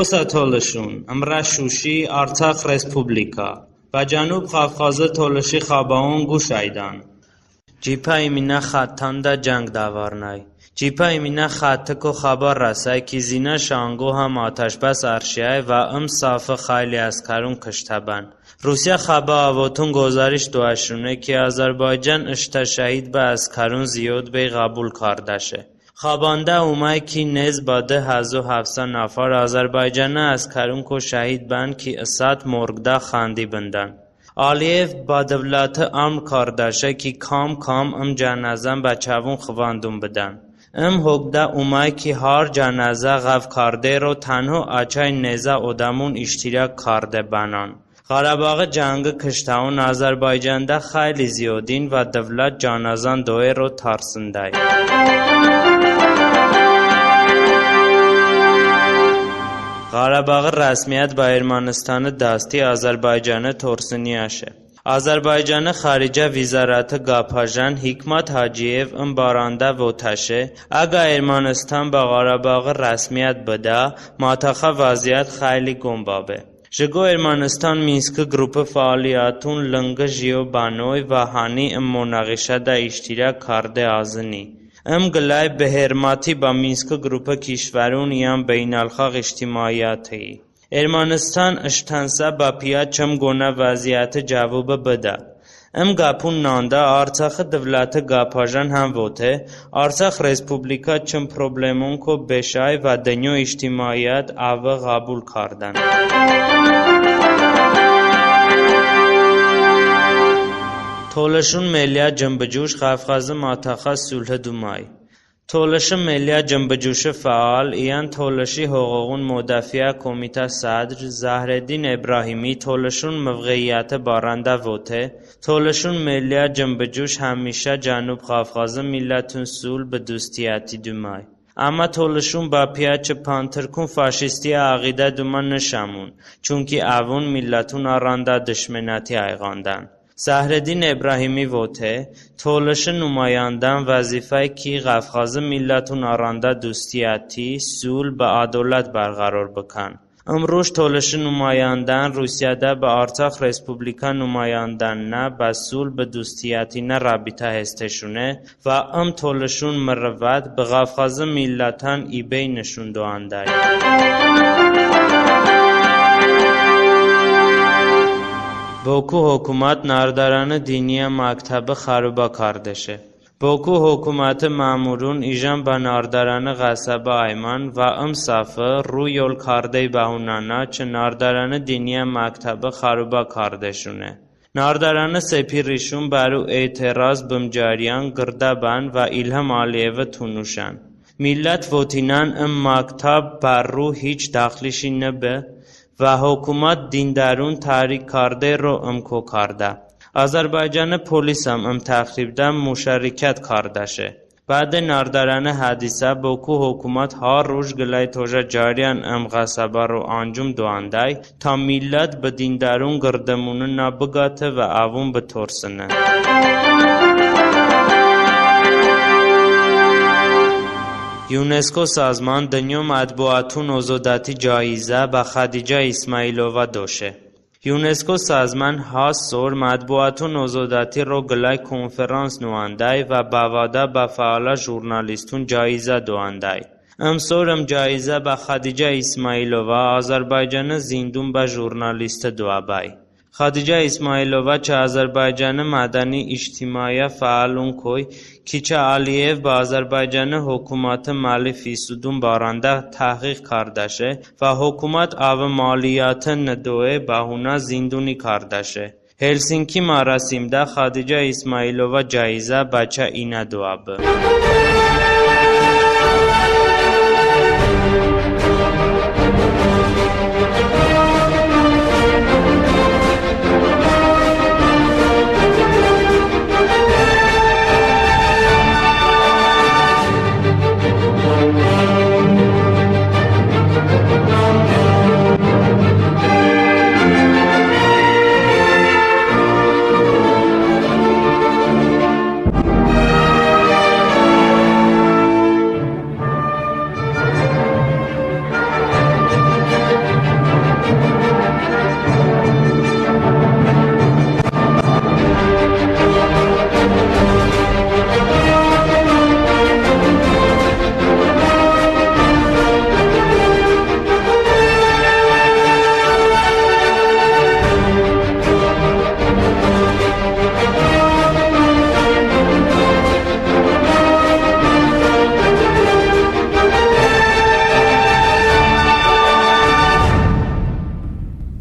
Խոսատոլշուն, Ամրաշուշի, Արցախ Ռեսպուբլիկա, Բաջանուբ Խավխազը Թոլշի Խաբաոն Գուշայդան, Ջիփա իմինա խաթանդա ջանգ դավարնայ, Ջիփա իմինա խաթկո խաբար ռասայ, Կիզինա շանգո համ աթաշբաս արշիայ վա սաֆը խայլի ասկարուն կշտաբան, Ռուսիա խաբա ավոթուն գոզարիշ դուաշունե, Ki Azərbaycan ışta şəhid bə askarun ziyod bey qabul kardeşe. Xabanda umay ki nez badı hazu hafsa nafar Azərbaycan'a askarun ko şəhid ban ki ısat morgda xandi bindan. Aliyev badavlatı amr kardeşe ki kam canazan bachavun xvandun bidan. Hogda umay ki har canaza gav karde ro tanho açay neza odamun iştirak karde banan. Qarabağ jangı kıştaun Azərbaycanda xayli ziyodin və dövlət canazan doero tarsınday. Qarabağı rəsmiyyət ba Ermənistanı dasti Azərbaycanı torsuniyaşe. Azərbaycanı xaricə vizaratı qapajan Hikmat Hacıyev baranda votaşe. Aga Ermənistan ba Qarabağı rəsmiyyət bida mataxa vəziyyət xayli gombabe. Jgo Ermənistan Minskı qrupu fəaliyyatun lıngı jiyo banoy və hani monağişada iştirak karde azını. Glay behərmati ba Minskı qrupu kişvərun yan beynəlxalq ictimaiyyatı. Ermənistan ıştansa ba piyaçım gona vəziyyəti cavabı bida. Qapun nanda Arçaxı dövləti qapajan ham vote, Arçax Respublika çım problemun ko beşay və dənyo ictimaiyyat avı qabul kardan. Թոլշուն մելիա ջնբջուշ Qafqazı մաթախա սուլհը դումայ Թոլշը մելիա ջնբջուշը ֆաալ իան Թոլշի հողողուն մոդաֆիա կոմիտա սադր Զահրեդին Էբրահիմի Թոլշուն մվղեյատը բարանդա ոթե Թոլշուն մելիա ջնբջուշ համիշա ջանուբ Qafqazı միլլաթուն սուլ բդուստիատի դումայ Ama Թոլշուն բապիա չփանթրքուն ֆաշիստի աղիդա դուման նշամուն Չունքի ավուն միլլաթուն առանդա դշմենատի այղանդան Zahreddin Ebrahimi vote, Թոլշը նուmayandan vəzifəy ki Qafqazı millatun aranda dustiyati sul ba adolat barqaror bıkan. Rush Թոլշը նուmayandan Rusiyada ba Artsakh Respublika nümayandanna ba sul ba dustiyatina rabita hesteşune və Թոլշուն mırvat ba Qafqazı millatan ibey nişun doanday. Boku hukumat nardaranı diniye maktabı xaruba kardeşe. Boku hukumatı mamurun ijan ba nardaranı qasaba ayman və safı ru yol kardey bahunana çı nardaranı diniye maktabı xaruba kardeşune. Nardaranı sepirişun baru e'tiraz bımcariyan qırdaban və İlham Aliyev'ı tunuşan. Millet votinan maktab barru hiç daxlişi nebe و حکومت دیندارون تحریک کرده رو کو کرده. Azərbaycanı polis هم تخریبده مشارکت کرده شه. بعد نارداران حادثه بوکو حکومت ها روش گلای توجه جاریان قصبه رو انجام دوندای تا ملت به دیندارون گردمونه نبگاته و اوون بترسنه. یونسکو سازمان دنیو مطبوعاتون آزاداتی جایزه به خدیجه اسماعیلووا دوشه. یونسکو سازمان ها سور مطبوعاتون آزاداتی رو گلای کنفرانس نواندای و باواده به فعال ژورنالیستون جایزه دواندای. سورم جایزه به خدیجه اسماعیلووا آذربایجان زیندون به ژورنالیست دوابای. خدیجه اسماعیلووا چه آذربایجان مدنی اجتماعی فعالون کوی کی چه علیف با آذربایجان حکومت مالی فیسودون بارنده تحقیق کردشه و حکومت آو مالیات ندوه بهونه زندونی کردشه. هلسینکی مراسمده خدیجه اسماعیلووا جایزه بچه اینا دوابه.